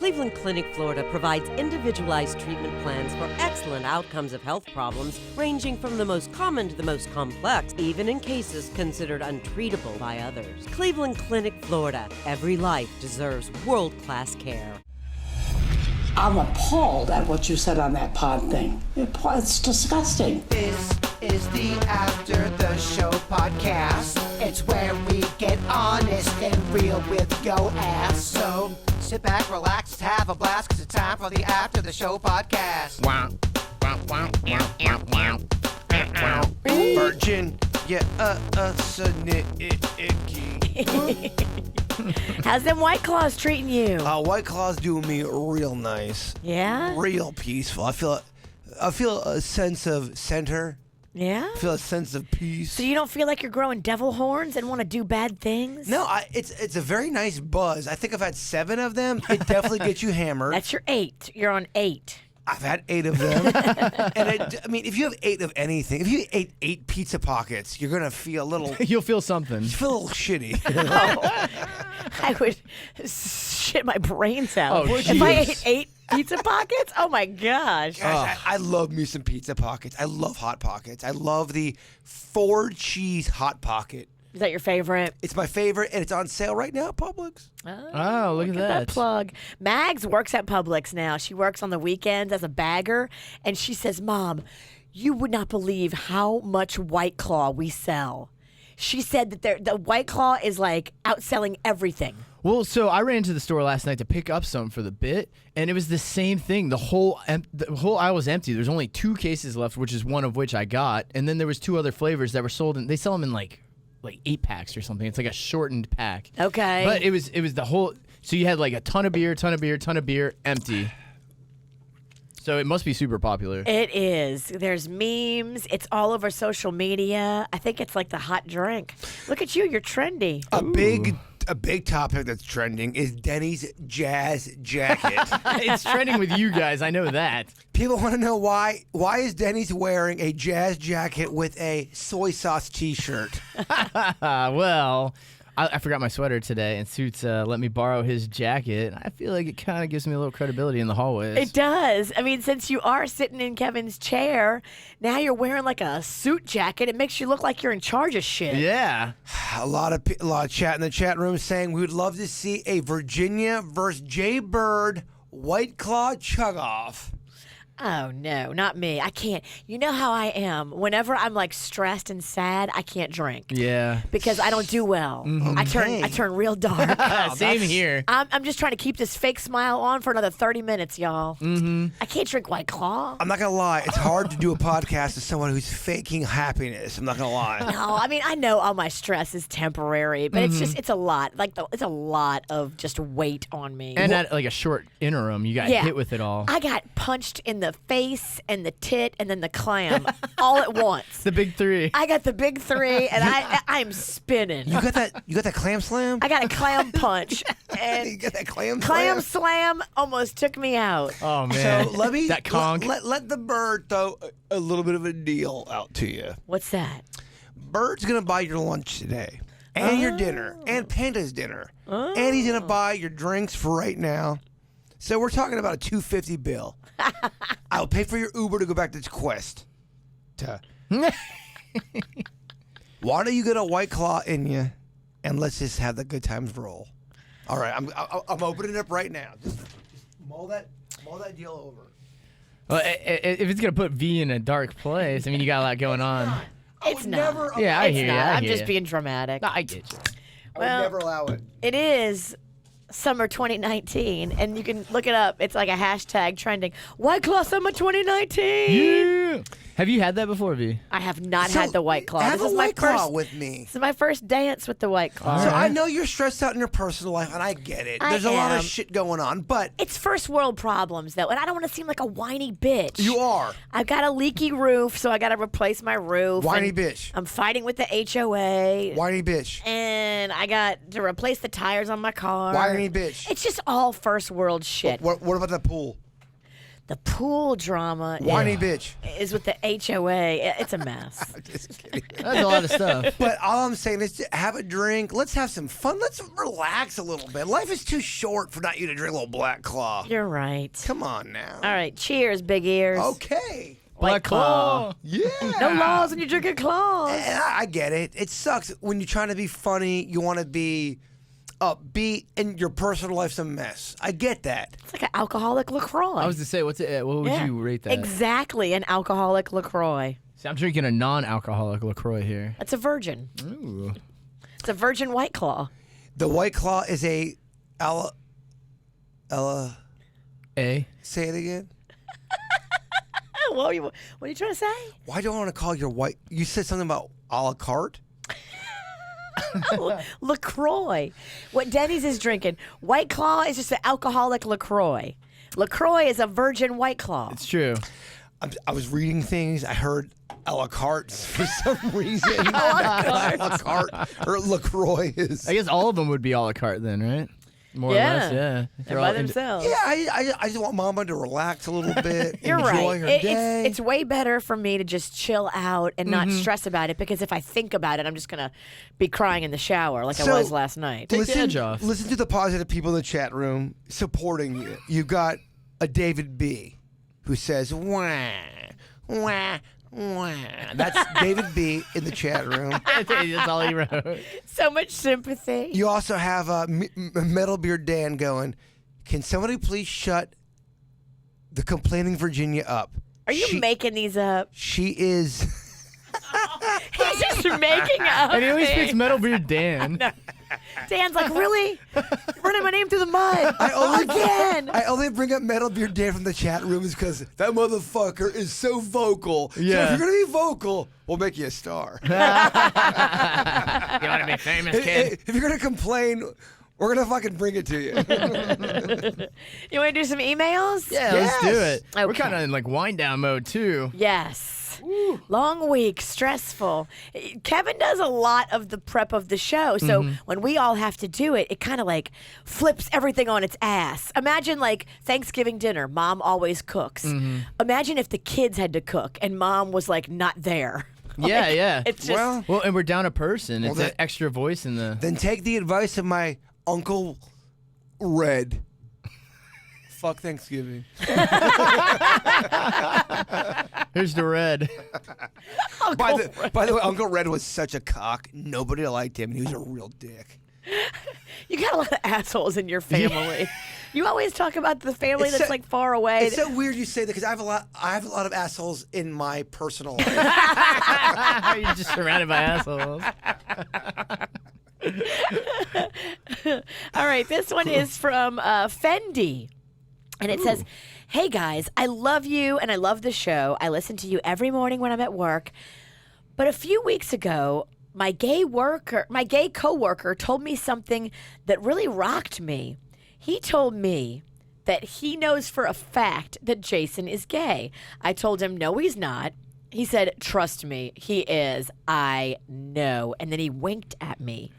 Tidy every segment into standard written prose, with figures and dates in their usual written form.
Cleveland Clinic, Florida provides individualized treatment plans for excellent outcomes of health problems ranging from the most common to the most complex, even in cases considered untreatable by others. Cleveland Clinic, Florida. Every life deserves world-class care. I'm appalled at what you said on that pod thing. It's disgusting. This is the After the Show podcast. It's where we get honest and real with yo ass. So sit back, relax, have a blast, cause it's time for the After the Show podcast. Wow. Virgin, sneaky. How's them White Claws treating you? White Claw's doing me real nice. Yeah? Real peaceful. I feel a sense of center. Yeah? I feel a sense of peace. So you don't feel like you're growing devil horns and want to do bad things? No, it's a very nice buzz. I think I've had 7 of them. It definitely gets you hammered. That's your 8. You're on 8. I've had 8 of them. And I mean, if you have 8 of anything, if you ate 8 pizza pockets, you're going to feel a little... You'll feel something. You feel a little shitty. I would shit my brains out. Oh, if I jeez. ate 8 pizza pockets? Oh, my gosh. Gosh, I love me some pizza pockets. I love Hot Pockets. I love the 4-cheese Hot Pocket. Is that your favorite? It's my favorite, and it's on sale right now at Publix. Oh, look at that. Plug. Mags works at Publix now. She works on the weekends as a bagger, and she says, Mom, you would not believe how much White Claw we sell. She said that the White Claw is like outselling everything. Well, so I ran to the store last night to pick up some for the bit, and it was the same thing. The whole aisle was empty. There's only 2 cases left, which is one of which I got, and then there was 2 other flavors that were sold, and they sell them in like 8 packs or something. It's like a shortened pack. Okay. But it was the whole. So you had like a ton of beer, empty. So it must be super popular. It is. There's memes. It's all over social media. I think it's like the hot drink. Look at you. You're trendy. A big topic that's trending is Denny's Jazz Jacket. It's trending with you guys. I know that. People want to know why. Why is Denny's wearing a jazz jacket with a soy sauce T-shirt? Well, I forgot my sweater today, and Suits let me borrow his jacket. I feel like it kind of gives me a little credibility in the hallways. It does. I mean, since you are sitting in Kevin's chair, now you're wearing like a suit jacket. It makes you look like you're in charge of shit. Yeah. A lot of chat in the chat room saying we would love to see a Virginia versus Jay Bird White Claw chug-off. Oh, no, not me. I can't. You know how I am. Whenever I'm like stressed and sad, I can't drink. Yeah. Because I don't do well. I turn real dark. Same here. I'm just trying to keep this fake smile on for another 30 minutes, y'all. I can't drink White Claw. I'm not going to lie. It's hard to do a podcast with someone who's faking happiness. I'm not going to lie. No, I mean, I know all my stress is temporary, but it's a lot. Like, it's a lot of just weight on me. And at like a short interim, you got hit with it all. I got punched in the face and the tit and then the clam all at once. The big 3. I got the big 3 and I'm spinning. You got that clam slam? I got a clam punch. And You got that clam clam slam almost took me out. Oh, man. So let me that conch. let the bird throw a little bit of a deal out to you. What's that? Bird's gonna buy your lunch today, and your dinner, and Panda's dinner, and he's gonna buy your drinks for right now. So we're talking about a $250 bill. I'll pay for your Uber to go back to this quest. Why don't you get a White Claw in you, and let's just have the good times roll. All right, I'm opening it up right now. Just mull that deal over. Well, if it's going to put V in a dark place, I mean, you got a lot going on. It's not. Yeah, I hear you. I'm just being dramatic. No, I get you. I would never allow it. It is summer 2019, and you can look it up. It's like a hashtag trending. White Claw summer 2019. Yeah. Have you had that before, V? I have not had the White Claw. Have This a is my White Claw first. with me. This is my first dance with the White Claw. So I know you're stressed out in your personal life, and I get it. I There's a lot of am. shit going on, but It's first world problems, though, and I don't want to seem like a whiny bitch. you are. I've got a leaky roof, so I got to replace my roof. Whiny and bitch. I'm fighting with the HOA. Whiny bitch. And I got to replace the tires on my car. Whiny bitch. It's just all first world shit. What about the pool? The pool drama Whiny bitch. is with the HOA. It's a mess. I'm just kidding. That's a lot of stuff. But all I'm saying is to have a drink. Let's have some fun. Let's relax a little bit. Life is too short for not you to drink a little Black Claw. You're right. Come on now. All right, cheers, big ears. Okay. White Claw. Yeah. No laws when you're drinking claws. And I get it. It sucks when you're trying to be funny. You want to be upbeat, and your personal life's a mess. I get that. It's like an alcoholic LaCroix. I was to say, what would you rate that? Exactly, an alcoholic LaCroix. See, I'm drinking a non-alcoholic LaCroix here. That's a virgin. Ooh. It's a virgin White Claw. The White Claw is a Ella. A. Say it again. What are you trying to say? Why do I want to call your white? You said something about a la carte. LaCroix. What Denny's is drinking. White Claw is just an alcoholic LaCroix. LaCroix is a virgin White Claw. It's true. I was reading things. I heard a la carte for some reason. A la A la carte or LaCroix is. I guess all of them would be a la carte then, right? More or Yeah. less, yeah. They're by themselves. Yeah, I just want Mama to relax a little bit. You're enjoy right. her day. It's way better for me to just chill out and not stress about it, because if I think about it, I'm just going to be crying in the shower like I So- was last night. Take the edge off. Listen to the positive people in the chat room supporting you. You got a David B, who says wah wah wah. That's David B in the chat room. That's all he wrote. So much sympathy. You also have Metal Beard Dan going, can somebody please shut the complaining Virginia up? Are you making these up? She is. He's just making up. And he always things. picks Metal Beard Dan. Dan's like, really? Running my name through the mud. Again. I only bring up Metal Beard Dan from the chat room is because that motherfucker is so vocal. So Yeah. if you're going to be vocal, we'll make you a star. You want to be famous, If you're going to complain, we're going to fucking bring it to you. You want to do some emails? Yeah, let's do it. We're Okay. kind of in like wind down mode too. Yes. Long week, stressful. Kevin does a lot of the prep of the show. So when we all have to do it, it kind of like flips everything on its ass. Imagine like Thanksgiving dinner, mom always cooks. Imagine if the kids had to cook and mom was like not there. Yeah, yeah. It's just Well, and we're down a person. It's Well, an extra voice in the. Then take the advice of my Uncle Red. Fuck Thanksgiving. Here's the red. By the way, Uncle Red was such a cock. Nobody liked him, and he was a real dick. you got a lot of assholes in your family. You always talk about the family It's that's so- like far away. It's so weird you say that because I have a lot of assholes in my personal life. You're just surrounded by assholes. All right, this one is from Fendi. And it says, "Hey guys, I love you and I love the show. I listen to you every morning when I'm at work. But a few weeks ago, my gay coworker told me something that really rocked me. He told me that he knows for a fact that Jason is gay. I told him, no, he's not. He said, trust me, he is. I know. And then he winked at me.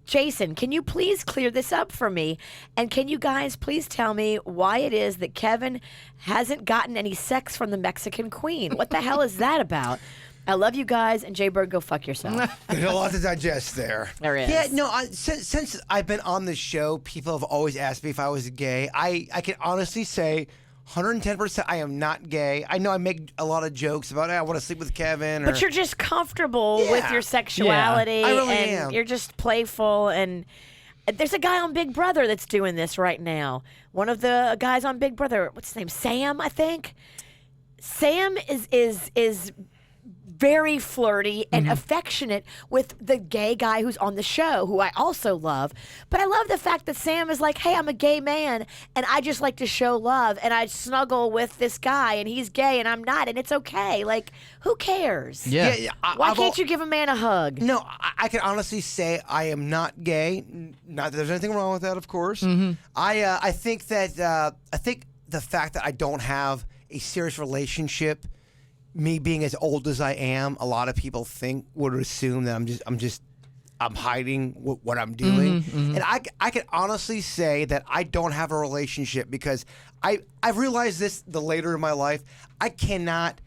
Jason, can you please clear this up for me? And can you guys please tell me why it is that Kevin hasn't gotten any sex from the Mexican queen? What the hell is that about? I love you guys, and Jay Bird, go fuck yourself." There's a lot to digest there. There is. Yeah, no, since I've been on the show, people have always asked me if I was gay. I can honestly say 110% I am not gay. I know I make a lot of jokes about I want to sleep with Kevin. But you're just comfortable with Yeah. your sexuality. I really and am. You're just playful. And there's a guy on Big Brother that's doing this right now. One of the guys on Big Brother, what's his name? Sam, I think. Sam is very flirty and affectionate with the gay guy who's on the show, who I also love. But I love the fact that Sam is like, hey, I'm a gay man, and I just like to show love, and I snuggle with this guy, and he's gay, and I'm not, and it's okay. Like, who cares? Yeah. Why can't you give a man a hug? No, I can honestly say I am not gay. Not that there's anything wrong with that, of course. I think that the fact that I don't have a serious relationship, me being as old as I am, a lot of people would assume that I'm hiding what I'm doing. And I can honestly say that I don't have a relationship because I've realized this the later in my life. I cannot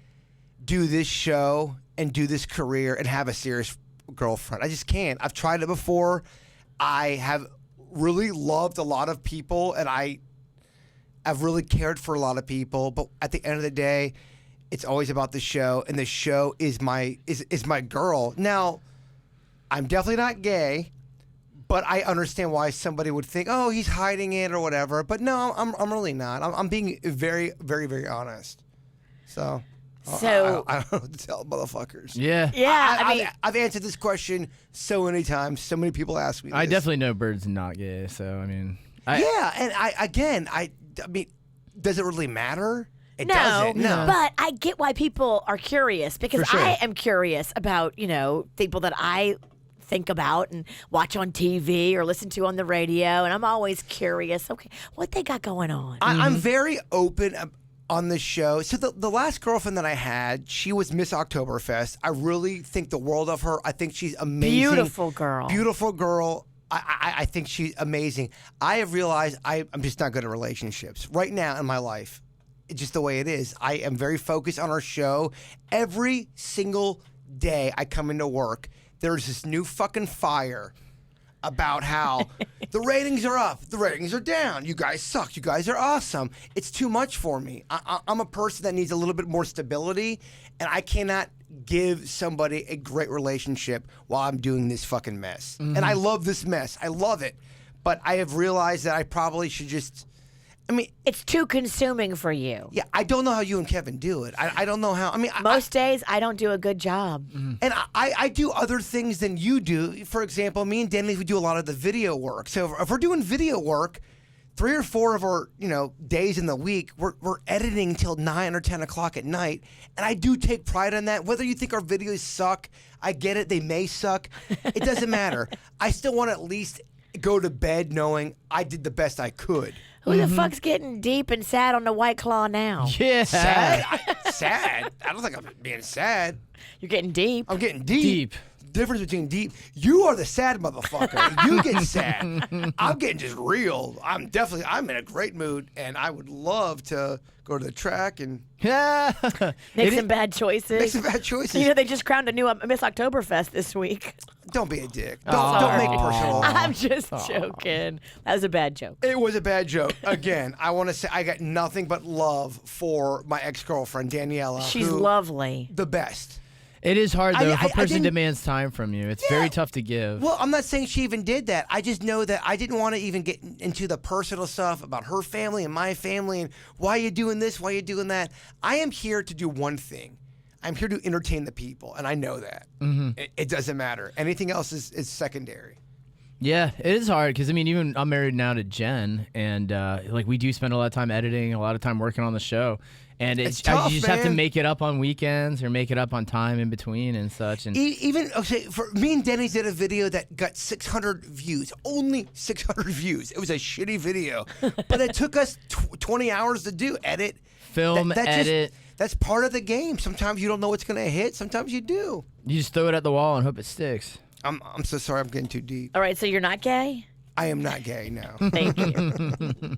do this show and do this career and have a serious girlfriend. I just can't. I've tried it before. I have really loved a lot of people, and I've really cared for a lot of people. But at the end of the day, it's always about the show, and the show is my girl. Now, I'm definitely not gay, but I understand why somebody would think, oh, he's hiding it or whatever. But no, I'm really not. I'm being very, very, very honest. So I don't know what to tell motherfuckers. Yeah. Yeah, I mean, I've answered this question so many times. So many people ask me this. I definitely know Bird's not gay, so I mean. Yeah, and I mean, does it really matter? It no, doesn't. No. But I get why people are curious because For sure. I am curious about, people that I think about and watch on TV or listen to on the radio, and I'm always curious, okay, what they got going on. I'm very open on the show. So the last girlfriend that I had, she was Miss Oktoberfest. I really think the world of her. I think she's amazing. Beautiful girl. Beautiful girl. I think she's amazing. I have realized I'm just not good at relationships right now in my life. It's just the way it is. I am very focused on our show. Every single day I come into work, there's this new fucking fire about how the ratings are up, the ratings are down. You guys suck. You guys are awesome. It's too much for me. I'm a person that needs a little bit more stability, and I cannot give somebody a great relationship while I'm doing this fucking mess. And I love this mess. I love it. But I have realized that I probably should just... I mean, It's too consuming for you. yeah, I don't know how you and Kevin do it. I don't know how. I mean, Most days, I don't do a good job. and I do other things than you do. For example, me and Danny, we do a lot of the video work. So if we're doing video work, 3 or 4 of our days in the week, we're editing till 9 or 10 o'clock at night, and I do take pride in that. Whether you think our videos suck, I get it. They may suck. It doesn't matter. I still want to at least go to bed knowing I did the best I could. Who the fuck's getting deep and sad on the White Claw now? Yeah. Sad? Sad? I don't think I'm being sad. You're getting deep. I'm getting deep. Deep. Difference between deep. You are the sad motherfucker. You get sad. I'm getting just real. I'm in a great mood, and I would love to go to the track and Make some bad choices. make some bad choices. They just crowned a new Miss Oktoberfest this week. Don't be a dick. Don't make it personal. I'm just joking. That was a bad joke. It was a bad joke. Again, I want to say I got nothing but love for my ex-girlfriend, Daniela. She's who- lovely. The best. It is hard, though. If a I person didn't- demands time from you, it's very tough to give. Well, I'm not saying she even did that. I just know that I didn't want to even get into the personal stuff about her family and my family and why you doing this, why you doing that. I am here to do one thing. I'm here to entertain the people, and I know that. It doesn't matter. Anything else is secondary. Yeah, it is hard because, I mean, even I'm married now to Jen, and we do spend a lot of time editing, a lot of time working on the show. And It's tough, you just have to man. make it up on weekends or make it up on time in between and such. And Even, okay, for me and Denny did a video that got 600 views. Only 600 views. It was a shitty video. But it took us 20 hours to do. Edit. film, edit. That's part of the game. Sometimes you don't know what's going to hit. Sometimes you do. You just throw it at the wall and hope it sticks. I'm so sorry I'm getting too deep. All right, so you're not gay? I am not gay, no. Thank you.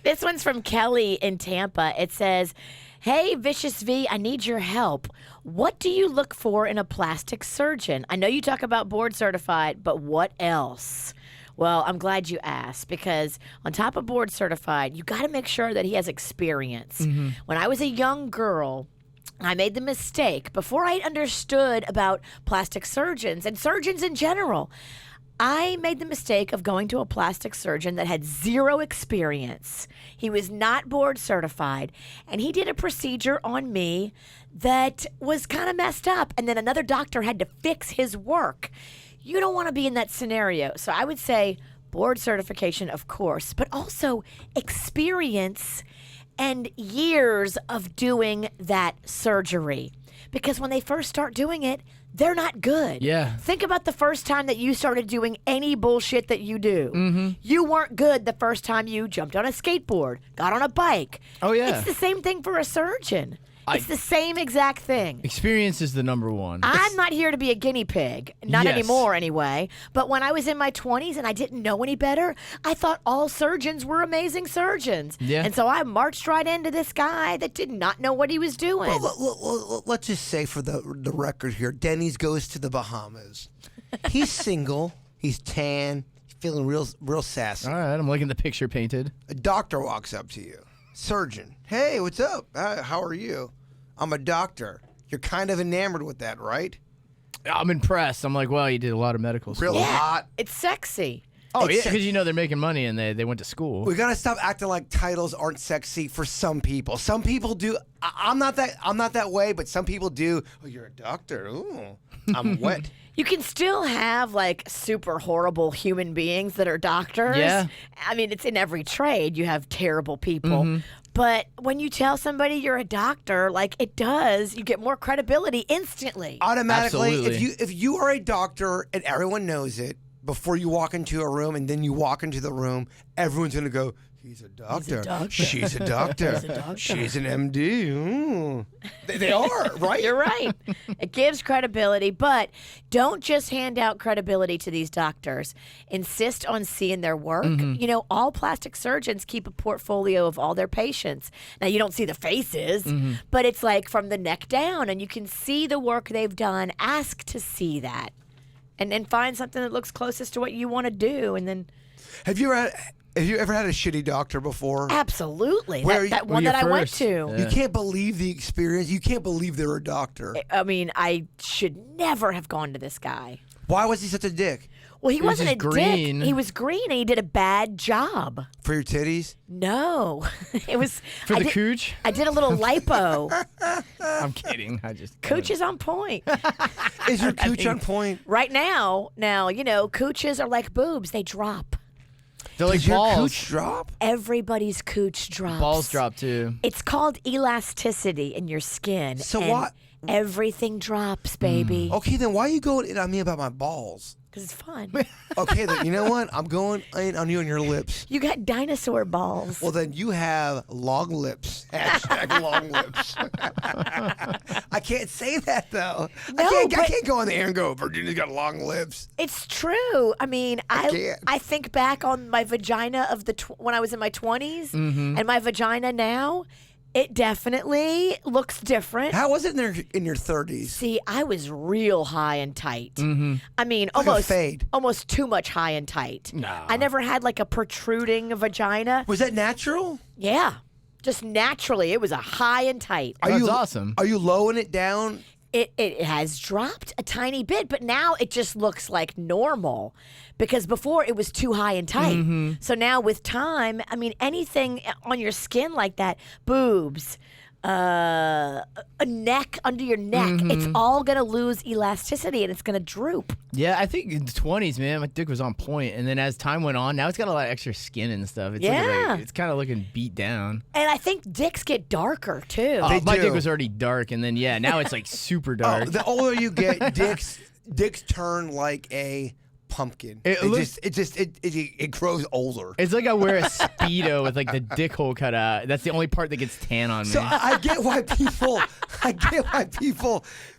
This one's from Kelly in Tampa. It says, "Hey, Vicious V, I need your help. What do you look for in a plastic surgeon? I know you talk about board certified, but what else?" Well, I'm glad you asked because on top of board certified, you got to make sure that he has experience. When I was a young girl, I made the mistake before I understood about plastic surgeons and surgeons in general. I made the mistake of going to a plastic surgeon that had zero experience. He was not board certified, and he did a procedure on me that was kind of messed up, and then another doctor had to fix his work. You don't want to be in that scenario. So I would say board certification, of course, but also experience and years of doing that surgery. Because when they first start doing it, they're not good. Yeah. Think about the first time that you started doing any bullshit that you do. You weren't good the first time you jumped on a skateboard, got on a bike. Oh, yeah. It's the same thing for a surgeon. It's the same exact thing. Experience is the number one. I'm not here to be a guinea pig. Not Yes. anymore, anyway. But when I was in my 20s and I didn't know any better, I thought all surgeons were amazing surgeons. Yeah. And so I marched right into this guy that did not know what he was doing. Well, let's just say for the record here, Denny's goes to the Bahamas. He's single. He's tan. He's feeling real sassy. All right, I'm looking at the picture painted. A doctor walks up to you. Surgeon. Hey, what's up? How are you? I'm a doctor. You're kind of enamored with that, right? I'm impressed. I'm like, well, you did a lot of medical school. Real hot. It's sexy. Oh, yeah, Except- because they're making money and they went to school. We gotta stop acting like titles aren't sexy for some people. Some people do. I'm not that way, but some people do. Oh, you're a doctor. Ooh, I'm wet. You can still have like super horrible human beings that are doctors. Yeah. I mean, it's in every trade. You have terrible people. But when you tell somebody you're a doctor, like it does, you get more credibility instantly. Automatically, Absolutely. if you are a doctor and everyone knows it before you walk into a room, and then you walk into the room, everyone's gonna go, he's a doctor. She's a doctor. She's an MD. Ooh. They are, right? You're right. It gives credibility, but don't just hand out credibility to these doctors. Insist on seeing their work. You know, all plastic surgeons keep a portfolio of all their patients. Now, you don't see the faces, but it's like from the neck down, and you can see the work they've done. Ask to see that. And then find something that looks closest to what you want to do, and then Have you ever had a shitty doctor before? absolutely Where that you- one Well, that I you're went first. to. Yeah. You can't believe the experience. You can't believe they're a doctor. I mean, I should never have gone to this guy. Why was he such a dick? Well, he was wasn't a just green. dick. He was green, and he did a bad job. For your titties? No, it was For I the did, cooch? I did a little lipo. I'm kidding. I just Cooch is on point Is your cooch on point? right now. Now you know cooches are like boobs; they drop. They're like Does your balls. cooch drop? Everybody's cooch drops. Balls drop too. It's called elasticity in your skin. So and what? Everything drops, baby. Okay, then why are you going in on me about my balls? Because it's fun. Okay, then you know what? I'm going in on you and your lips. You got dinosaur balls. Well, then you have long lips. Hashtag long lips. I can't say that though. No, I but- can't go on the air and go, Virginia's got long lips. It's true. I mean, can't. I think back on my vagina of when I was in my 20s and my vagina now. It definitely looks different. How was it in your 30s? See, I was real high and tight. I mean, Like a almost fade. almost too much high and tight. Nah. I never had like a protruding vagina. Was that natural? Yeah. Just naturally, it was a high and tight. Are That's you awesome. Are you lowing it down? It has dropped a tiny bit, but now it just looks like normal because before it was too high and tight. So now with time, I mean, anything on your skin like that, boobs, a neck, under your neck, it's all going to lose elasticity and it's going to droop. Yeah, I think in the 20s, man, my dick was on point, and then as time went on, now it's got a lot of extra skin and stuff. It's Yeah. it's kind of looking beat down. And I think dicks get darker too. They My do. dick was already dark, and then now it's like super dark. Oh, the older you get, dicks turn like a pumpkin. It looks- It grows older. It's like I wear a Speedo with like the dick hole cut out. That's the only part that gets tan on me. So I get why people.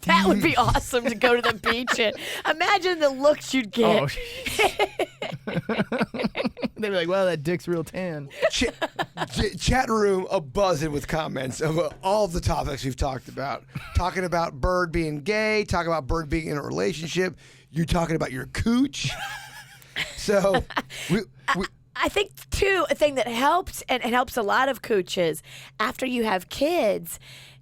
That would be awesome to go to the beach and imagine the looks you'd get. Oh, they'd be like, "Wow, that dick's real tan." Chat room a buzzing with comments of all of the topics we've talked about. Talking about Bird being gay, talking about Bird being in a relationship. You talking about your cooch. So we I think too, a thing that helps and it helps a lot of cooches after you have kids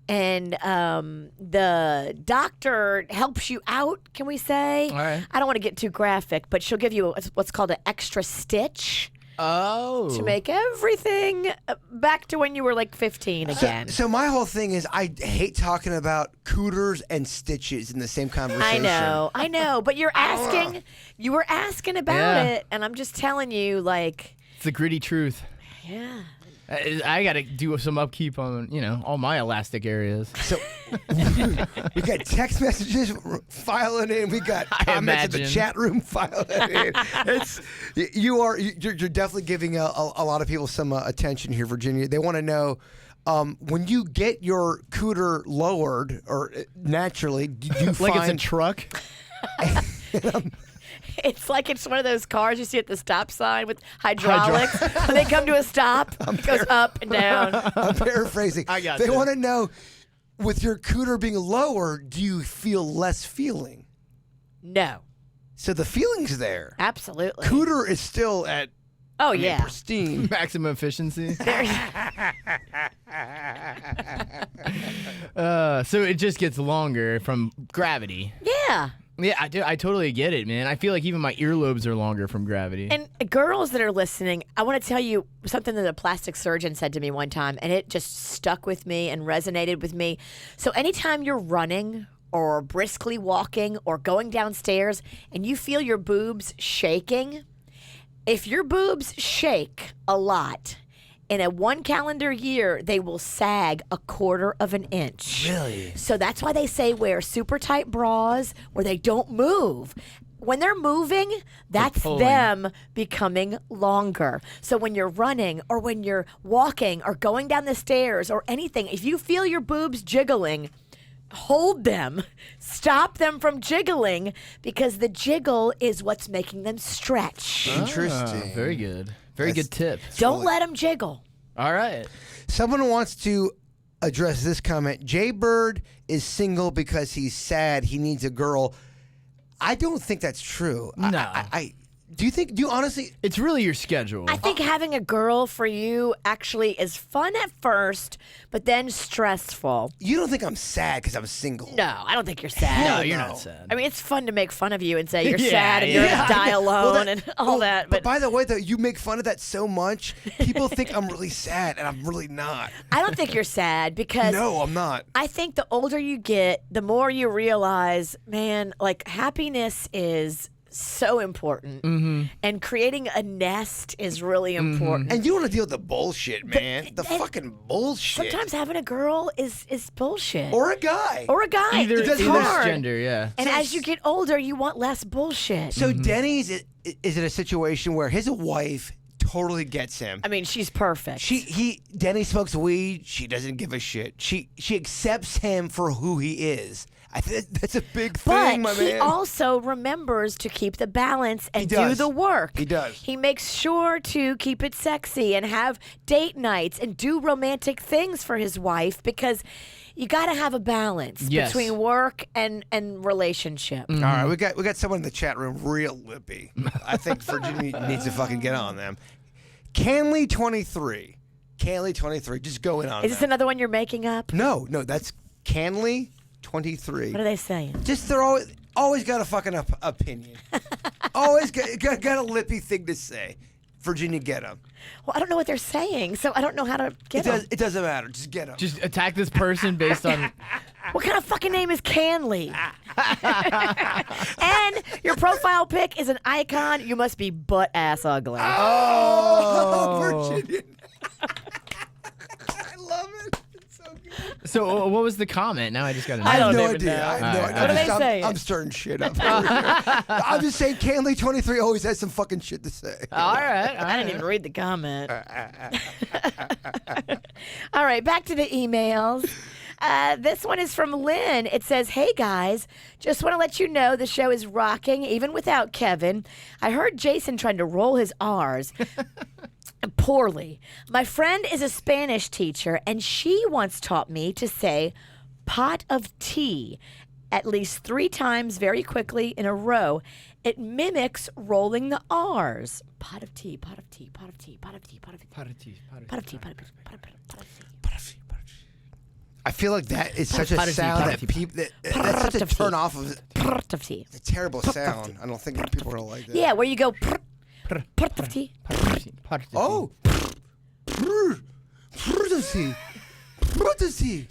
and the doctor helps you out, can we say? All right. I don't want to get too graphic, but she'll give you what's called an extra stitch Oh, to make everything back to when you were like 15 again. So my whole thing is I hate talking about cooters and stitches in the same conversation. I know, but you were asking about Yeah. it, and I'm just telling you, like, it's the gritty truth. yeah. I got to do some upkeep on all my elastic areas. So we got text messages filing in. We got comments in the imagine. chat room filing in. You're definitely giving a lot of people some attention here, Virginia. They want to know When you get your cooter lowered or naturally, do you Like find it's a truck. It's like it's one of those cars you see at the stop sign with hydraulics. When they come to a stop, it goes up and down. I'm paraphrasing. I got They you. want to know, with your cooter being lower, do you feel less feeling? No, So the feeling's there. absolutely. Cooter is still at Oh, yeah. pristine. Maximum efficiency. So it just gets longer from gravity. Yeah. Yeah, I totally get it, man. I feel like even my earlobes are longer from gravity. And girls that are listening, I want to tell you something that a plastic surgeon said to me one time, and it just stuck with me and resonated with me. So anytime you're running or briskly walking or going downstairs and you feel your boobs shaking, if your boobs shake a lot, in a 1 calendar year, they will sag 1/4 of an inch. Really? So that's why they say wear super tight bras where they don't move. When they're moving, that's pulling. them becoming longer. So when you're running or when you're walking or going down the stairs or anything, if you feel your boobs jiggling, hold them. Stop them from jiggling because the jiggle is what's making them stretch. Interesting. Very good. Very good tip. Don't let them jiggle. All right. Someone wants to address this comment. Jay Bird is single because he's sad. He needs a girl. I don't think that's true. No. Do you honestly? It's really your schedule. I think having a girl for you actually is fun at first, but then stressful. You don't think I'm sad because I'm single? No, I don't think you're sad. No, you're not sad. I mean, it's fun to make fun of you and say you're Yeah, sad and you're yeah. gonna die alone and all Well, that. But by the way, though, you make fun of that so much, people think I'm really sad, and I'm really not. I don't think you're sad because No, I'm not. I think the older you get, the more you realize, man, like happiness is so important, and creating a nest is really important. And you don't want to deal with the bullshit, man. The fucking bullshit. Sometimes having a girl is bullshit. Or a guy. Or a guy. Either, It's either hard. gender, yeah. And as you get older, you want less bullshit. So Denny's is in a situation where his wife totally gets him. I mean, she's perfect. Denny smokes weed. She doesn't give a shit. She accepts him for who he is. I think that's a big thing, my But he man. also remembers to keep the balance and He do does. the work. He does. He makes sure to keep it sexy and have date nights and do romantic things for his wife because you got to have a balance Yes. between work and relationship. All right, we got someone in the chat room real lippy. I think Virginia needs to fucking get on them. Canley 23. Canley 23. Just go in on Is this them. another one you're making up? No, that's Canley 23. What are they saying? Just they're always got a fucking opinion. Always got a lippy thing to say. Virginia, get them. Well, I don't know what they're saying, so I don't know how to get them. It doesn't matter. Just get them. Just attack this person based on. What kind of fucking name is Canley? And your profile pic is an icon. You must be butt ass ugly. Virginia. I love it. It's so good. So what was the comment? Now I just got to know. I have don't no even idea. know. I have no idea. What are they I'm saying? stirring shit up. over here. I'm just saying Canley 23 always has some fucking shit to say. All right. I didn't even read the comment. All right, back to the emails. This one is from Lynn. It says, "Hey guys, just want to let you know the show is rocking even without Kevin. I heard Jason trying to roll his R's poorly. My friend is a Spanish teacher, and she once taught me to say pot of tea at least 3 times very quickly in a row. It mimics rolling the R's. Pot of tea, pot of tea, pot of tea, pot of tea, pot of tea, pot of tea, pot of tea, pot of tea, pot of tea, pot of tea." I feel like that is such a Pot of tea, sound pot that of tea, people that's such a turn off of Pot of tea. a terrible sound. I don't think people are gonna like that. Yeah, where you go, pot of tea. Oh.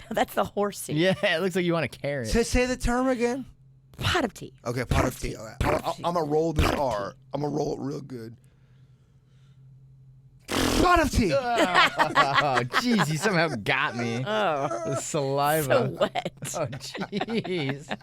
That's the horsey. Yeah, it looks like you want a carrot. Say the term again. Pot of tea. Okay, pot of tea. I'm gonna roll this R. I'm gonna roll it real good. Pot of tea. Oh, jeez, you somehow got me. Oh, The saliva. so wet. Oh, jeez.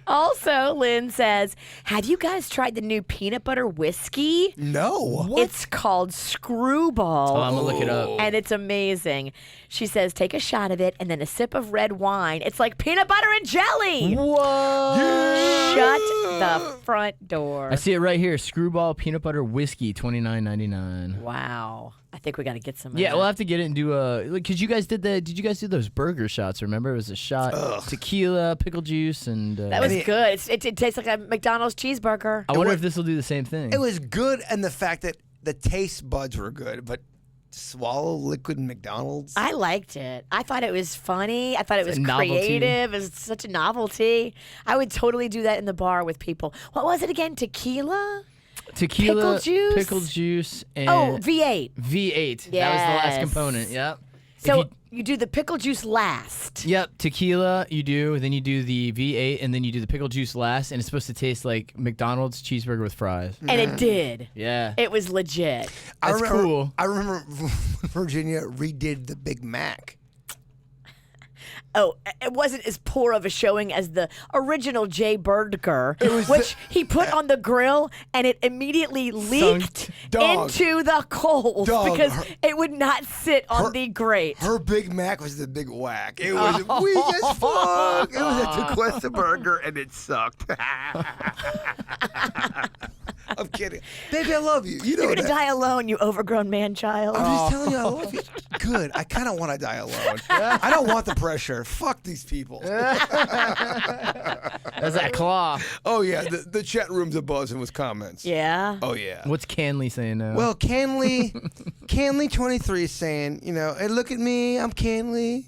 Also, Lynn says, have you guys tried the new peanut butter whiskey? No. It's called Screwball. Oh, I'm going to look it up. And it's amazing. She says, take a shot of it and then a sip of red wine. It's like peanut butter and jelly. Whoa! Shut the front door. I see it right here. Screwball peanut butter whiskey, $29.99. Wow. I think we got to get some of Yeah, that. we'll have to get it and do because you guys did you guys do those burger shots? Remember, it was a shot, tequila, pickle juice, and That was good. It tastes like a McDonald's cheeseburger. I wonder if this will do the same thing. It was good, and the fact that the taste buds were good, but swallow liquid McDonald's. I liked it. I thought it was funny. I thought it was a novelty. creative. It was such a novelty. I would totally do that in the bar with people. What was it again? Tequila? Tequila, pickle juice? and V8. V8. That was the Yes. last component. Yep. So you do the pickle juice last. Yep, tequila you do, then you do the V8, and then you do the pickle juice last, and it's supposed to taste like McDonald's cheeseburger with fries. And it did. Yeah. It was legit. That's cool. I remember Virginia redid the Big Mac. Oh, it wasn't as poor of a showing as the original Jay Burger, which he put on the grill, and it immediately leaked Dog. into the coals Dog. because it would not sit on the grate. Her Big Mac was the big whack. It was weak as fuck. It was a Tequesta burger, and it sucked. I'm kidding. Baby, I love you. You know You're going to that. die alone, you overgrown man-child. I'm just telling you, I love you. Good. I kind of want to die alone. I don't want the pressure. Fuck these people. That's that claw. Oh, yeah. The chat room's abuzz with comments. Yeah. Oh, yeah. What's Canley saying now? Well, Canley23 is saying, hey, look at me. I'm Canley.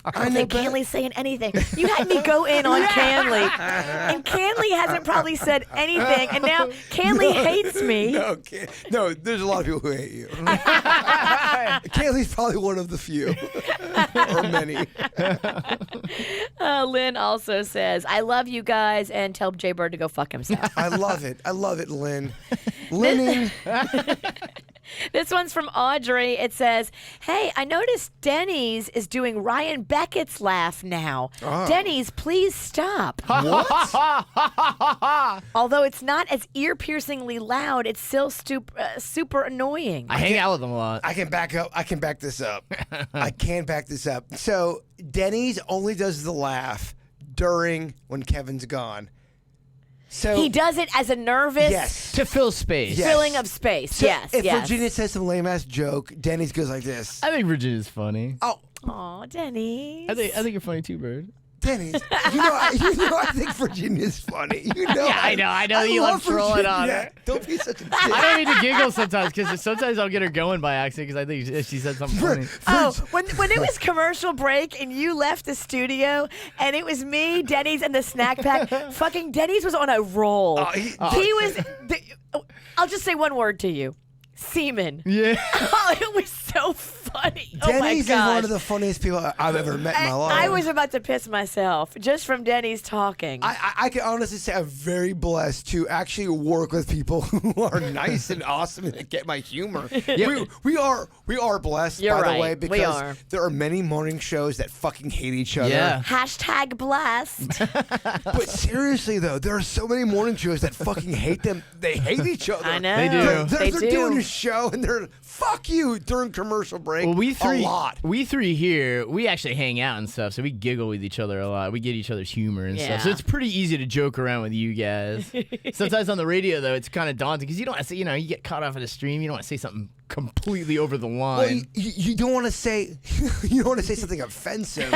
I think Canley's saying anything. You had me go in on Canley, and Canley hasn't probably said anything, and now Canley hates me. No, there's a lot of people who hate you. Canley's probably one of the few, or many. Lynn also says, I love you guys, and tell Jay Bird to go fuck himself. I love it, Lynn. Lynn. This one's from Audrey. It says, hey, I noticed Denny's is doing Ryan Beckett's laugh now. Denny's, please stop. What? Although it's not as ear-piercingly loud, it's still super annoying. I hang out with them a lot. I can back this up. I can back this up. So Denny's only does the laugh during when Kevin's gone. So He does it as a nervous yes. To fill space. Yes. filling of space. So yes, if yes. Virginia says some lame ass joke, Denny's goes like this. I think Virginia's funny. Oh, Aw, Denny's. I think you're funny too, Bird. Denny's. I think Virginia's funny. Yeah, I know you love trolling on her. Don't be such a dick. I don't mean to giggle sometimes because sometimes I'll get her going by accident because I think she said something funny. Oh, when it was commercial break and you left the studio and it was me, Denny's, and the snack pack, fucking Denny's was on a roll. He was. I'll just say one word to you. Semen. Yeah. Oh, it was so funny. Denny's oh my is gosh. one of the funniest people I've ever met in my life. I was about to piss myself just from Denny's talking. I can honestly say I'm very blessed to actually work with people who are nice and awesome and get my humor. Yeah. We are blessed, You're by right. the way, We because are. there are many morning shows that fucking hate each other. Yeah. Hashtag blessed. But seriously though, there are so many morning shows that fucking hate them. They hate each other. I know. They do. They're They doing do. a show and they're fuck you during commercial break. Well, we three here, we actually hang out and stuff, so we giggle with each other a lot. We get each other's humor and stuff, so Yeah. it's pretty easy to joke around with you guys. Sometimes on the radio though, it's kind of daunting because you don't want to say, you get caught off in a stream. You don't want to say something completely over the line. Well, you don't want to say something offensive.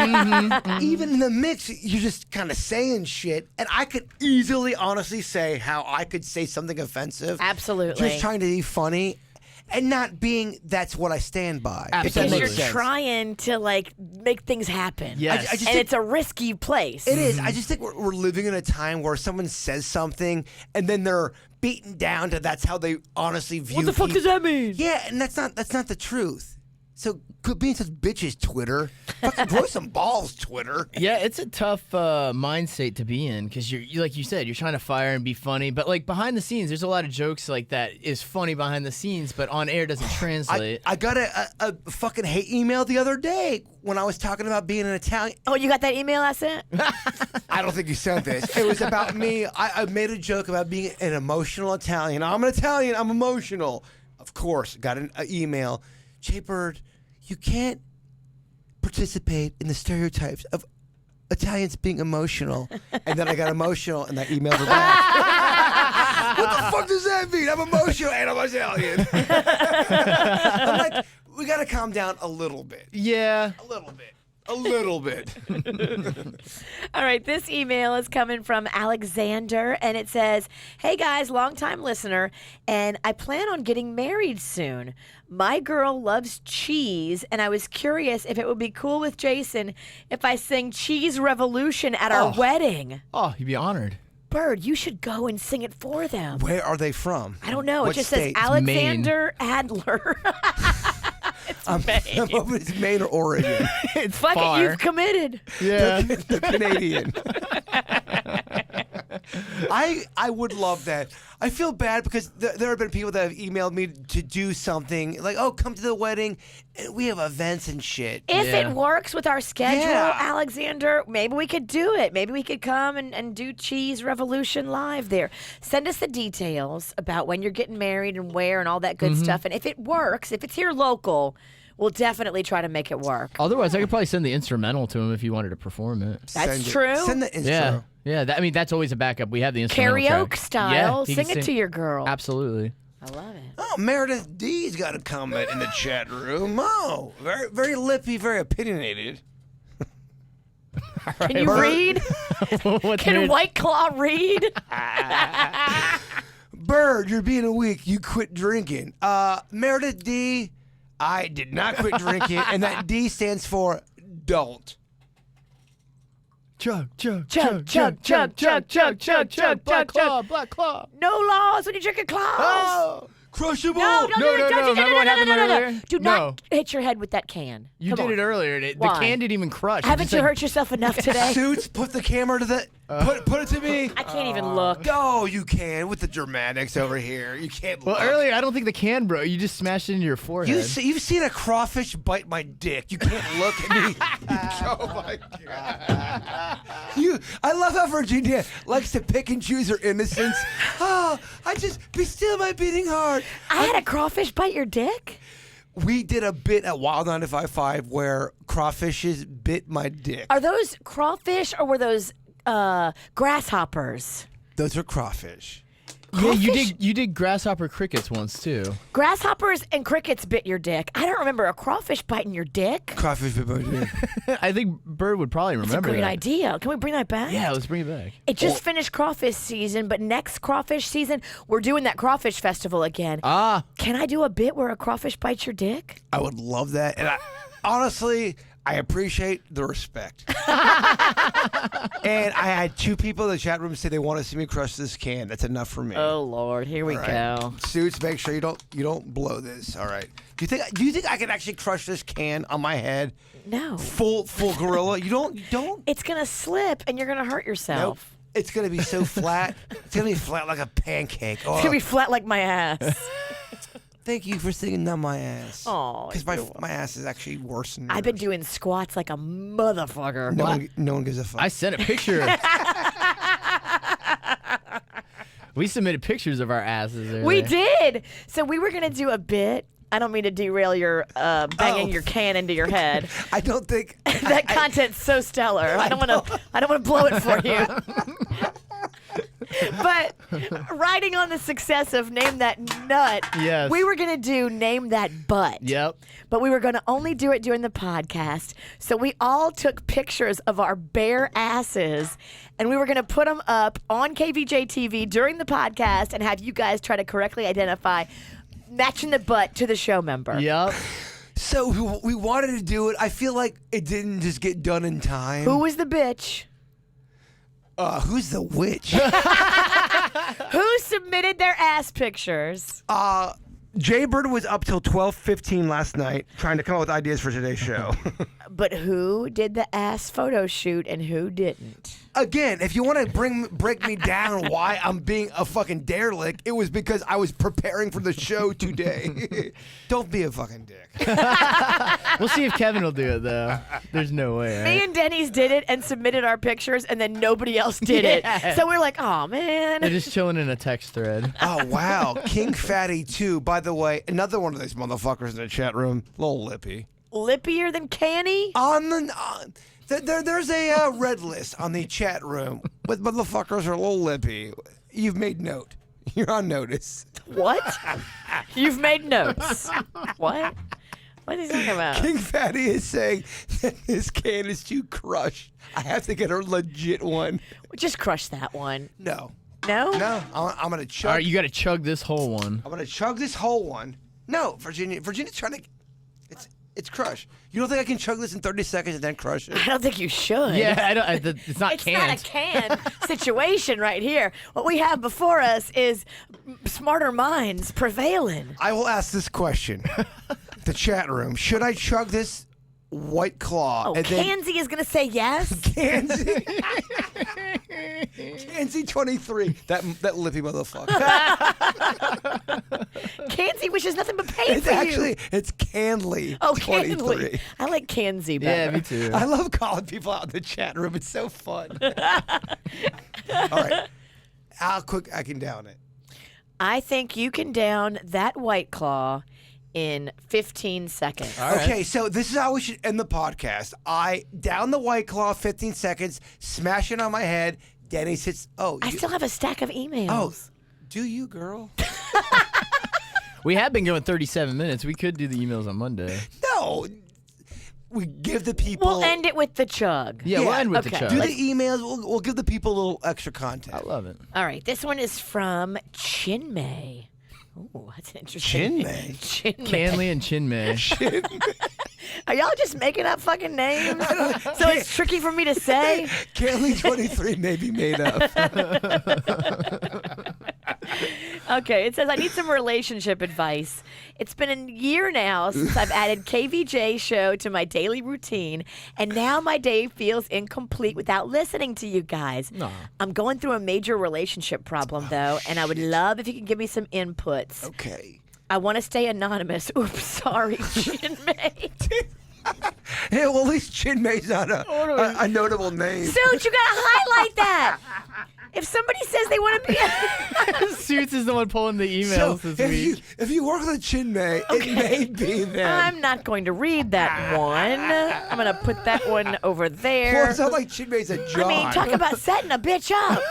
Even in the mix, you're just kind of saying shit, and I could easily, honestly say how I could say something offensive. Absolutely. Just trying to be funny, and not being that's what I stand by. If that Because Absolutely. you're makes sense. trying to make things happen. Yes. I just and think- it's a risky place. It is. I just think we're living in a time where someone says something, and then they're beaten down to that's how they honestly view. What the fuck does that mean? Yeah, and that's not the truth. So quit being such bitches, Twitter. Fucking grow some balls, Twitter. Yeah, it's a tough mind state to be in because you like you said, you're trying to fire and be funny, but like behind the scenes, there's a lot of jokes like that is funny behind the scenes, but on air doesn't translate. I got a fucking hate email the other day when I was talking about being an Italian. Oh, you got that email I sent? I don't think you sent this. It was about me. I made a joke about being an emotional Italian. I'm an Italian. I'm emotional. Of course, got an email. Jay Bird, you can't participate in the stereotypes of Italians being emotional. And then I got emotional and I emailed her back. What the fuck does that mean? I'm emotional and I'm Italian. I'm like, we got to calm down a little bit. Yeah. A little bit. A little bit. All right, this email is coming from Alexander, and it says, "Hey guys, longtime listener, and I plan on getting married soon. My girl loves cheese, and I was curious if it would be cool with Jason if I sing Cheese Revolution at our wedding." Oh, you'd be honored. Bird, you should go and sing it for them. Where are they from? I don't know. What It just state? says Alexander Adler. I'm hoping it's Maine or Oregon. It's Fuck far. it, you've committed. Yeah. The Canadian. I would love that. I feel bad because there have been people that have emailed me to do something like, oh, come to the wedding. And we have events and shit. If Yeah. it works with our schedule, Yeah. Alexander, maybe we could do it. Maybe we could come and do Cheese Revolution live there. Send us the details about when you're getting married and where and all that good stuff. And if it works, if it's here local, we'll definitely try to make it work. Otherwise, I could probably send the instrumental to him if you wanted to perform it. That's Send it. true. Send the intro. Yeah. Yeah, I mean, that's always a backup. We have the instrumental Karaoke track. style. Yeah, he Sing can it to your girl. Absolutely. I love it. Oh, Meredith D's got a comment in the chat room. Oh, very, very lippy, very opinionated. Can you read? What's Can Meredith- White Claw read? Bird, you're being a weak. You quit drinking. Meredith D, I did not quit drinking, and that D stands for don't. Chug, chug, Chug, chug, chug, chug, chug, chug, chug, Black chug, claw, chug. black claw. No laws when you're drinking claws. Oh, Crushable. No, don't No, do it. no, Don't no. do it. Remember what happened no. earlier? Do not hit your head with that can. you Come did on. it earlier. The Why? can didn't even crush. It Haven't just you like- hurt yourself enough today? Suits, put the camera to the. Put it to me. I can't even look. Oh, you can with the dramatics over here. You can't. Well, look. earlier, I don't think the can broke. You just smashed it into your forehead. You've seen a crawfish bite my dick. You can't look at me. Oh my god. I love how Virginia likes to pick and choose her innocence. Oh, I just be still my beating heart. I had a crawfish bite your dick? We did a bit at Wild 955 where crawfishes bit my dick. Are those crawfish or were those grasshoppers? Those are crawfish. Yeah, Crawfish? you did grasshopper crickets once too. Grasshoppers and crickets bit your dick. I don't remember a crawfish biting your dick. Crawfish bit my dick. I think Bird would probably That's a remember great that. idea. Can we bring that back? Yeah, let's bring it back. It just finished crawfish season, but next crawfish season, we're doing that crawfish festival again. Ah, Can I do a bit where a crawfish bites your dick? I would love that. And honestly, I appreciate the respect. And I had 2 people in the chat room say they want to see me crush this can. That's enough for me. Oh Lord, here we All right. go. Suits, make sure you don't blow this. All right. Do you think I can actually crush this can on my head? No, Full gorilla. You don't. it's gonna slip and you're gonna hurt Nope. yourself. It's gonna be so flat. It's gonna be flat like a pancake. Oh, It's gonna be flat like my ass. thank you for singing down my ass. Aw, because my ass is actually worse than yours. I've been doing squats like a motherfucker. No one gives a fuck. I sent a picture. We submitted pictures of our asses. Earlier. We did. So we were gonna do a bit. I don't mean to derail your banging your can into your head. I don't think That content's so stellar. I don't want to blow it for you. But riding on the success of Name That Nut, Yes. we were going to do Name That Butt. Yep. But we were going to only do it during the podcast. So we all took pictures of our bare asses and we were going to put them up on KVJ TV during the podcast and have you guys try to correctly identify matching the butt to the show member. Yep. so. We wanted to do it. I feel like it didn't just get done in time. Who was the bitch? Who's the witch? Who submitted their ass pictures? Jay Bird was up till 12:15 last night trying to come up with ideas for today's show. But who did the ass photo shoot and who didn't? Again, if you want to break me down why I'm being a fucking derelict, it was because I was preparing for the show today. Don't be a fucking dick. We'll see if Kevin will do it though. There's no way. Right? Me and Denny's did it and submitted our pictures, and then nobody else did it. So we're like, oh man. They're just chilling in a text thread. Oh, wow. King Fatty, too. By the way, another one of these motherfuckers in the chat room. Little lippy. Lippier than Canny? There's a red list on the chat room with motherfuckers who are a little lippy. You've made note. You're on notice. What? You've made notes. What? What is he talking about? King Fatty is saying that this can is too crushed. I have to get a legit one. Just crush that one. No. No? No. I'm going to chug. All right, you got to chug this whole one. I'm going to chug this whole one. No, Virginia. Virginia's trying to... It's crushed. You don't think I can chug this in 30 seconds and then crush it? I don't think you should. Yeah, it's not It's canned. not a can situation right here. What we have before us is smarter minds prevailing. I will ask this question. The chat room. Should I chug this White Claw? Oh, and then Kanzi is going to say yes? Kanzi. Kanzi 23. That lippy motherfucker. Kanzi wishes nothing but pain It's for actually, you. it's Canley Oh, 23. Kanzi. I like Kanzi Yeah, better. me too. I love calling people out in the chat room. It's so fun. All right. How quick I can down it. I think you can down that White Claw in 15 seconds. All right. Okay, so this is how we should end the podcast. I down the White Claw, 15 seconds, smash it on my head. Denny sits. Oh, I you, still have a stack of emails. oh, do you, girl? We have been going 37 minutes. We could do the emails on Monday. No. We give the people. We'll end it with the chug. Yeah, we'll end with the okay. chug. Do the emails. We'll give the people a little extra content. I love it. All right, this one is from Chinmay. Oh, that's interesting. Chinmay? Chinmay. Canley and Chinmay. Are y'all just making up fucking names? So it's tricky for me to say? Canley 23 may be made up. Okay, it says, I need some relationship advice. It's been a year now since I've added KVJ show to my daily routine, and now my day feels incomplete without listening to you guys. Aw. I'm going through a major relationship problem, though, and I would love if you could give me some inputs. Okay. I want to stay anonymous. Oops, sorry, Chinmay. Yeah, well, at least Chinmay's not a notable name. Suits, you gotta highlight that. If somebody says they want to be, Suits is the one pulling the So emails this if week. if you work with Chinmay, it may be them. I'm not going to read that one. I'm gonna put that one over Well, there. it's not like Chinmay's a John. I mean, talk about setting a bitch up.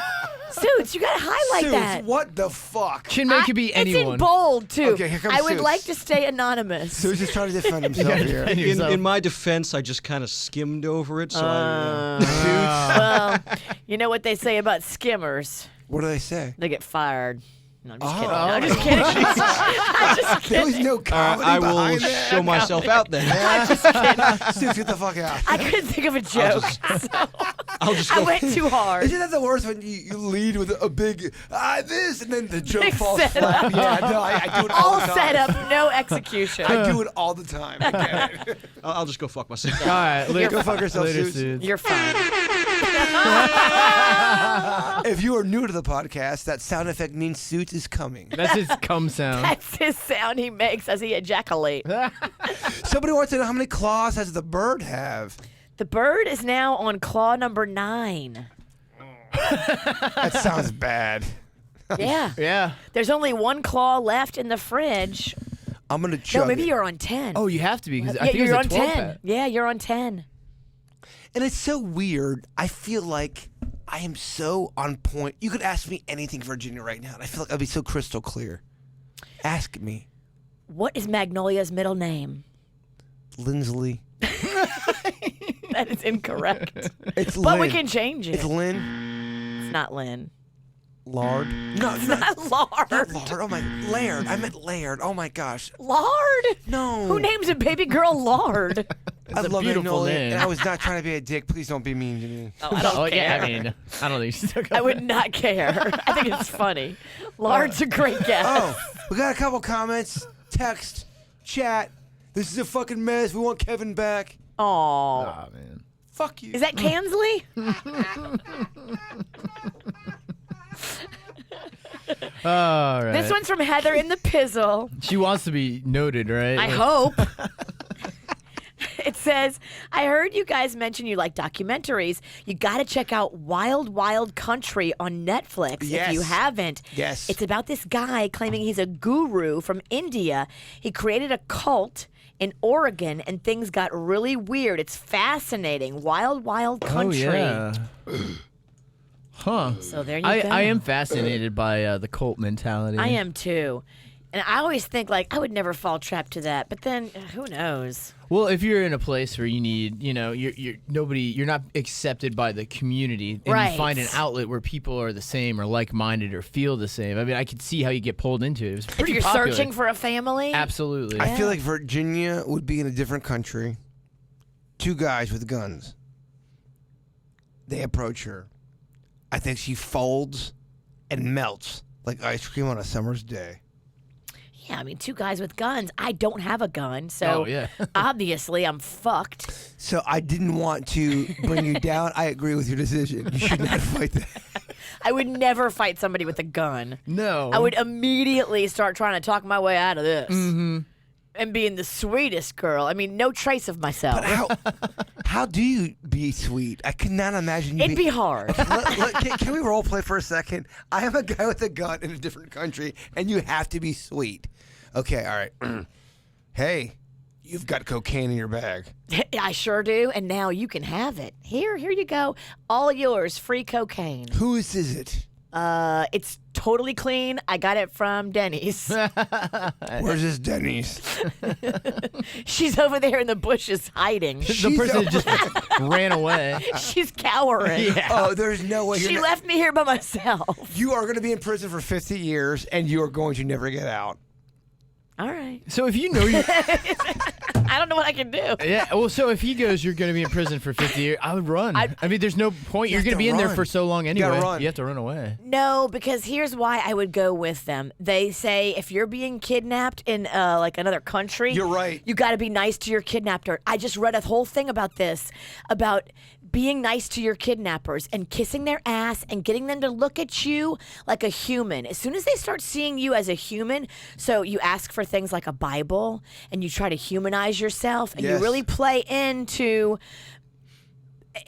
Suits, you gotta highlight Suits, that. what the fuck? Chinmay could be It's anyone. in bold too. Okay, here comes I would Suits. like to stay anonymous. Suits is trying to defend himself here. defend yourself. In my defense, I just kind of skimmed over it. So I, Well, you know what they say about skimmers? What do they say? They get fired. No, I'm just kidding. Oh. No, I'm just kidding. I'm just There was kidding. no comedy I will behind that. show myself out then. Suits, get the fuck out. I couldn't think of a joke. I'll just I go. went too hard. Isn't that the worst when you lead with a big this and then the joke Big falls setup. flat? Yeah, no, I do it all All the time. set up, no execution. I do it all the time. I get it. I'll just go fuck myself. All right, later, Go fuck yourself, later, Suits. Suits. You're fine. If you are new to the podcast, that sound effect means Suits is coming. That's his cum sound. That's his sound he makes as he ejaculates. Somebody wants to know how many claws does the bird have? The bird is now on claw number 9. That sounds bad. Yeah. Yeah. There's only one claw left in the fridge. I'm gonna chug No, maybe it. you're on 10. Oh, you have to be because yeah, I think you're on it's a 12 10. pack. Yeah, you're on 10. And it's so weird. I feel like I am so on point. You could ask me anything, Virginia, right now, and I feel like I'll be so crystal clear. Ask me. What is Magnolia's middle name? Lindsley. That is incorrect. It's But Lynn. we can change it. It's Lynn. It's not Lynn. Lard. No, It's no. not Lard. Not Lard. Oh my, Laird. I meant Laird. Oh my gosh. Lard? No. Who names a baby girl Lard? I a love beautiful Magnolia, name. and I was not trying to be a dick. Please don't be mean to me. I don't care. Yeah, I mean, I don't think she's I would not care. I think it's funny. Lauren's a great guest. Oh, we got a couple comments, text, chat. This is a fucking mess. We want Kevin back. Aw. Oh, man. Fuck you. Is that Kansley? All right. This one's from Heather in the Pizzle. She wants to be noted, right? I hope. It says, I heard you guys mention you like documentaries. You got to check out Wild Wild Country on Netflix if you Yes. haven't. Yes. It's about this guy claiming he's a guru from India. He created a cult in Oregon and things got really weird. It's fascinating. Wild Wild Country. Oh, yeah. Huh. So there you I go. am fascinated by the cult mentality. I am too. And I always think, like, I would never fall trap to that. But then, who knows? Well, if you're in a place where you need, you're not accepted by the community, and Right. you find an outlet where people are the same or like-minded or feel the same. I mean, I could see how you get pulled into it. It was If pretty you're popular. searching for a family, Absolutely. I feel like Virginia would be in a different country. Two guys with guns. They approach her. I think she folds and melts like ice cream on a summer's day. yeah, I mean, two guys with guns. I don't have a gun, so Oh, yeah. obviously I'm fucked. So I didn't want to bring you down. I agree with your decision. You should not fight that. I would never fight somebody with a gun. No. I would immediately start trying to talk my way out of this. Mm-hmm. And being the sweetest girl. I mean, no trace of myself. How do you be sweet? I could not imagine you It'd be hard. Can we role play for a second? I am a guy with a gun in a different country, and you have to be sweet. Okay, all right. Hey, you've got cocaine in your bag. I sure do, and now you can have it. Here you go. All yours, free cocaine. Whose is it? It's totally clean. I got it from Denny's. Where's this Denny's? She's over there in the bushes hiding. the person that just ran away. She's cowering. Oh, there's no way. She left me here by myself. You are going to be in prison for 50 years, and you are going to never get out. All right. So if you know you, I don't know what I can do. yeah. Well, so if he goes, you're going to be in prison for 50 years. I would run. I mean, there's no point. You're have going to to be in there run. for so long anyway. gotta run. You have to run away. No, because here's why I would go with them. They say if you're being kidnapped in like another country, You're right. You got to be nice to your kidnapper. I just read a whole thing about this, about being nice to your kidnappers and kissing their ass and getting them to look at you like a human. As soon as they start seeing you as a human, so you ask for things like a Bible and you try to humanize yourself and you Yes. really play into.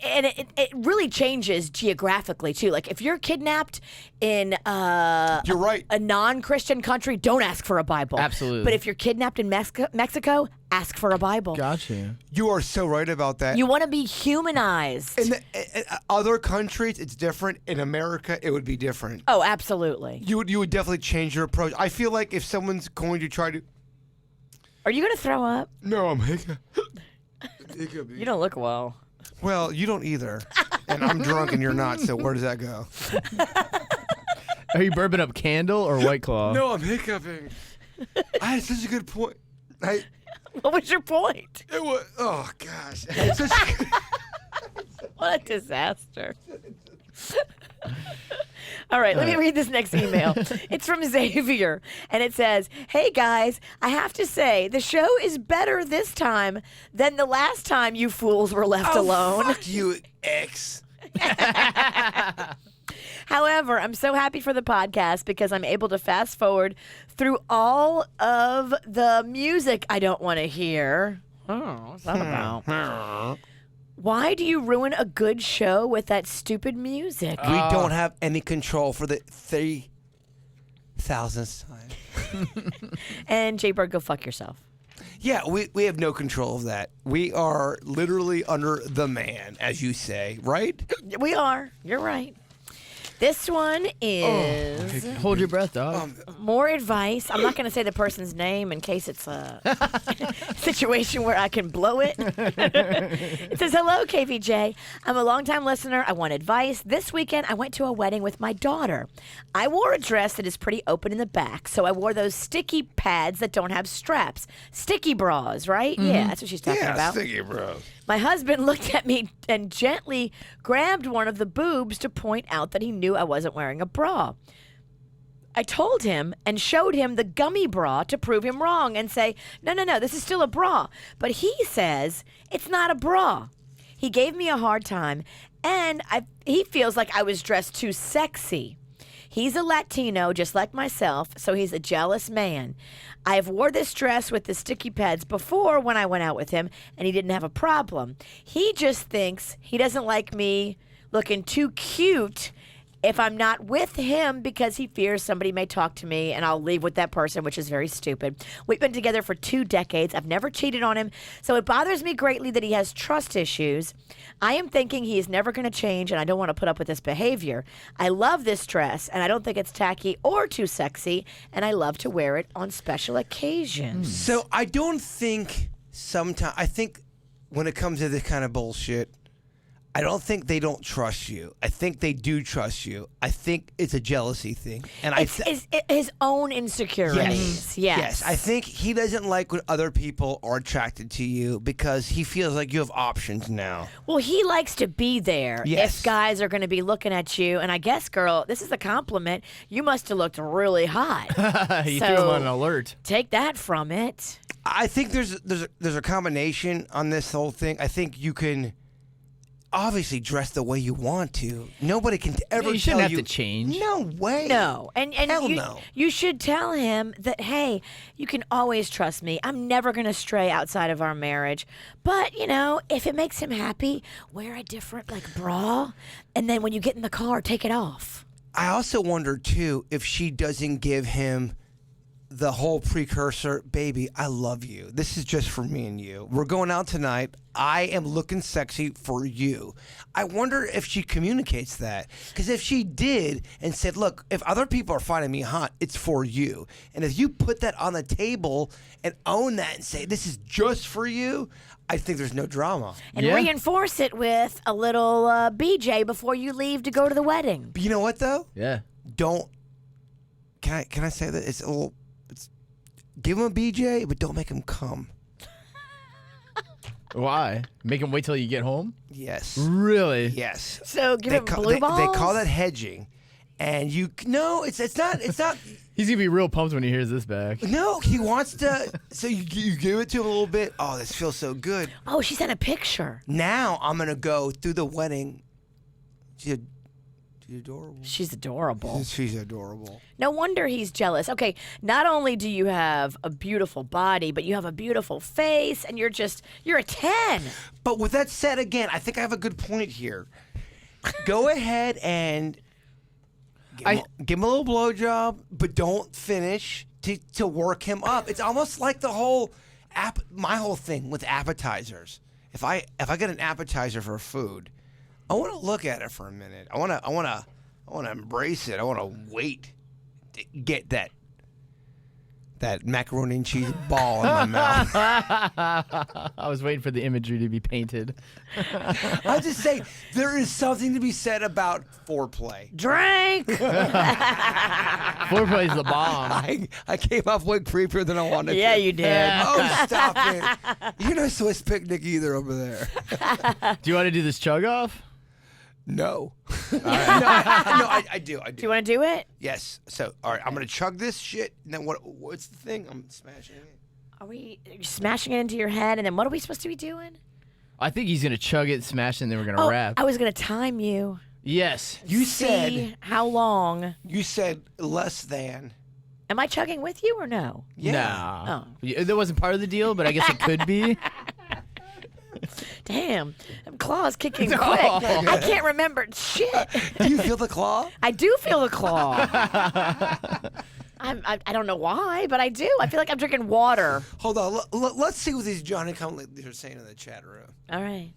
And it really changes geographically too. Like if you're kidnapped in You're right. a non-Christian country, don't ask for a Bible. Absolutely. But if you're kidnapped in Mexico, ask for a Bible. Gotcha. You are so right about that. You want to be humanized. in other countries, it's different. In America, it would be different. Oh, absolutely. You would definitely change your approach. I feel like if someone's going to try to, Are you going to throw up? no, I'm hiccuping. You don't look well. Well, you don't either, and I'm drunk and you're not. So where does that go? Are you burping up Candle or White Claw? No, I'm hiccuping. I had such a good point. What was your point? It was. Oh gosh. I had such a good, What a disaster. All right, let me read this next email. It's from Xavier, and it says, "Hey guys, I have to say the show is better this time than the last time you fools were left alone. Fuck you, X. However, I'm so happy for the podcast because I'm able to fast forward through all of the music I don't want to hear." Oh, what's that about? Why do you ruin a good show with that stupid music? We don't have any control for the 3,000th time. And Jaybird, go fuck yourself. Yeah, we have no control of that. We are literally under the man, as you say, right? We are. You're right. This one is Hold your breath, dog. more advice. I'm not going to say the person's name in case it's a situation where I can blow it. It says, hello, KVJ. I'm a longtime listener. I want advice. This weekend, I went to a wedding with my daughter. I wore a dress that is pretty open in the back, so I wore those sticky pads that don't have straps. Sticky bras, right? Yeah, that's what she's talking about. sticky, bro. My husband looked at me and gently grabbed one of the boobs to point out that he knew I wasn't wearing a bra. I told him and showed him the gummy bra to prove him wrong and say, no, this is still a bra. But he says it's not a bra. He gave me a hard time, and he feels like I was dressed too sexy. He's a Latino, just like myself, so he's a jealous man. I have wore this dress with the sticky pads before when I went out with him, and he didn't have a problem. He just thinks he doesn't like me looking too cute if I'm not with him because he fears somebody may talk to me and I'll leave with that person, which is very stupid. We've been together for 2 decades. I've never cheated on him, so it bothers me greatly that he has trust issues. I am thinking he is never going to change, and I don't want to put up with this behavior. I love this dress, and I don't think it's tacky or too sexy, and I love to wear it on special occasions. So I don't think sometimes. I think when it comes to this kind of bullshit, I don't think they don't trust you. I think they do trust you. I think it's a jealousy thing, and It's his own insecurities. Yes. I think he doesn't like when other people are attracted to you because he feels like you have options now. Well, he likes to be there Yes. if guys are going to be looking at you. And I guess, girl, this is a compliment. You must have looked really hot. You So- threw him on an alert. Take that from it. I think there's a combination on this whole thing. I think you can obviously dress the way you want to. Nobody can ever You tell shouldn't you. have to change. No way. No. And Hell you, no. you should tell him that, hey, you can always trust me. I'm never going to stray outside of our marriage. But, if it makes him happy, wear a different, bra. And then when you get in the car, take it off. I also wonder too if she doesn't give him the whole precursor, baby, I love you. This is just for me and you. We're going out tonight. I am looking sexy for you. I wonder if she communicates that. Because if she did and said, look, if other people are finding me hot, it's for you. And if you put that on the table and own that and say, this is just for you, I think there's no drama. And Yeah. reinforce it with a little BJ before you leave to go to the wedding. But you know what, though? Yeah. Don't. Can I say that? Give him a BJ, but don't make him come. Why? Make him wait till you get home? Yes. Really? Yes. So give him blue balls? They call that hedging. And it's not. He's gonna be real pumped when he hears this back. No, he wants to. So you give it to him a little bit. Oh, this feels so good. Oh, she sent a picture. Now I'm gonna go through the wedding. She's adorable. She's adorable. She's adorable. No wonder he's jealous. Okay, not only do you have a beautiful body, but you have a beautiful face, and you're a 10. But with that said, again, I think I have a good point here. Go ahead and give him a little blowjob, but don't finish to work him up. It's almost like the whole my whole thing with appetizers. If I get an appetizer for food, I want to look at it for a minute. I want to embrace it. I want to wait to get that macaroni and cheese ball in my mouth. I was waiting for the imagery to be painted. I just say there is something to be said about foreplay. Drink. Foreplay's the bomb. I came off way creepier than I wanted Yeah, to. you did. Oh, stop it. You're no Swiss picnic either over there. Do you want to do this chug off? No. I do. Do you want to do it? Yes. So, all right, I'm going to chug this shit. And then what's the thing? I'm smashing it. Are we smashing it into your head? And then what are we supposed to be doing? I think he's gonna chug it, smash it, and then we're gonna rap. I was going to time you. Yes. You See said how long. you said less than. Am I chugging with you or no? Yeah. Nah. Oh. That wasn't part of the deal, but I guess it could be. Damn, them claws kicking quick. I can't remember shit. Do you feel the claw? I do feel the claw. I don't know why, but I do. I feel like I'm drinking water. Hold on. Let's see what these Johnny come are saying in the chat room. All right.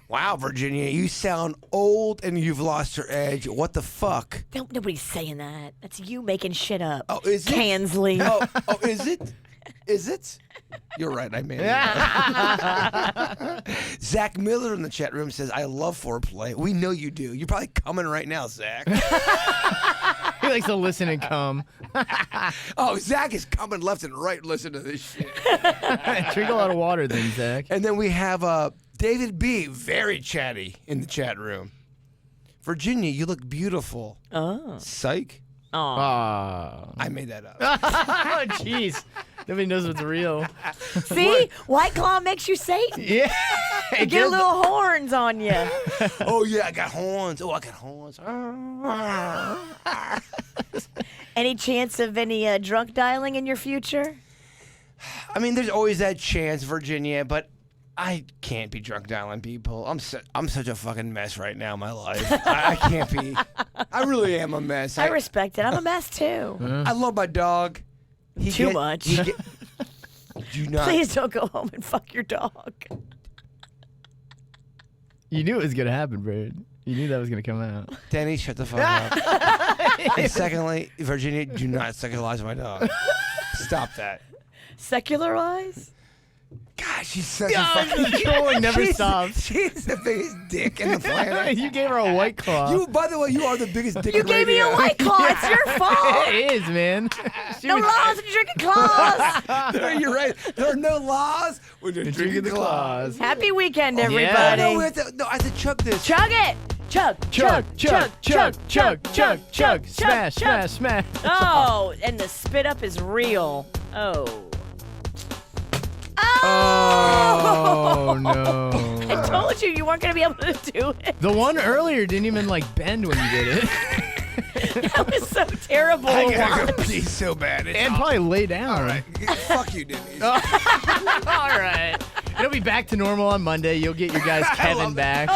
Wow, Virginia, you sound old and you've lost your edge. What the fuck? Nobody's saying that. That's you making shit up. Oh, is it? Kansley. Oh, is it? Is it? You're right, I made it. Zach Miller in the chat room says, I love foreplay. We know you do. You're probably coming right now, Zach. He likes to listen and come. Oh, Zach is coming left and right. Listen to this shit. Drink a lot of water then, Zach. And then we have David B, very chatty in the chat room. Virginia, you look beautiful. Oh. Psych. Oh. I made that up. Oh, jeez. Nobody knows what's real. See? White Claw makes you Satan. Yeah. You get little horns on you. Oh, yeah, I got horns. Oh, I got horns. Any chance of any drunk dialing in your future? I mean, there's always that chance, Virginia, but I can't be drunk dialing people. I'm such a fucking mess right now in my life. I can't be. I really am a mess. I respect it. I'm a mess too. I love my dog. Too much. Do not. Please don't go home and fuck your dog. You knew it was going to happen, Bird. You knew that was going to come out. Danny, shut the fuck up. And secondly, Virginia, do not secularize my dog. Stop that. Secularize? God, she's such a fucking trolling never stops. She's the biggest dick in the planet. You gave her a White Claw. You, by the way, you are the biggest dick You in gave me a radio. White Claw. It's your fault. It is, man. No laws when you're drinking claws. You're right. There are no laws when you're drinking the claws. Happy weekend, No, everybody. we have to, no, I have to chug this. Chug it. Chug, Chug, chug, chug, chug, chug, chug. Smash, smash, smash. Oh, and the spit up is real. Oh. Oh, no. I told you weren't going to be able to do it. The one earlier didn't even, bend when you did it. That was so terrible. I gotta go pee so bad. It's And probably lay down. all right. Fuck you, Denise. All right. It'll be back to normal on Monday. You'll get your guys Kevin back.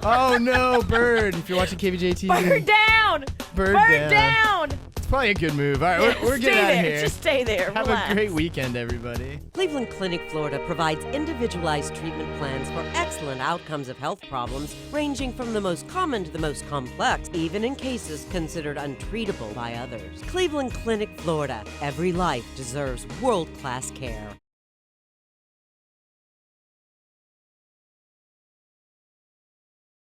Oh, no, Bird. If you're watching KVJ TV. Bird down. Bird down. It's probably a good move. All right, we're getting out of here. Just stay there. Have Relax. a great weekend, everybody. Cleveland Clinic, Florida provides individualized treatment plans for excellent outcomes of health problems, ranging from the most common to the most complex, even in cases considered untreatable by others. Cleveland Clinic, Florida. Every life deserves world-class care.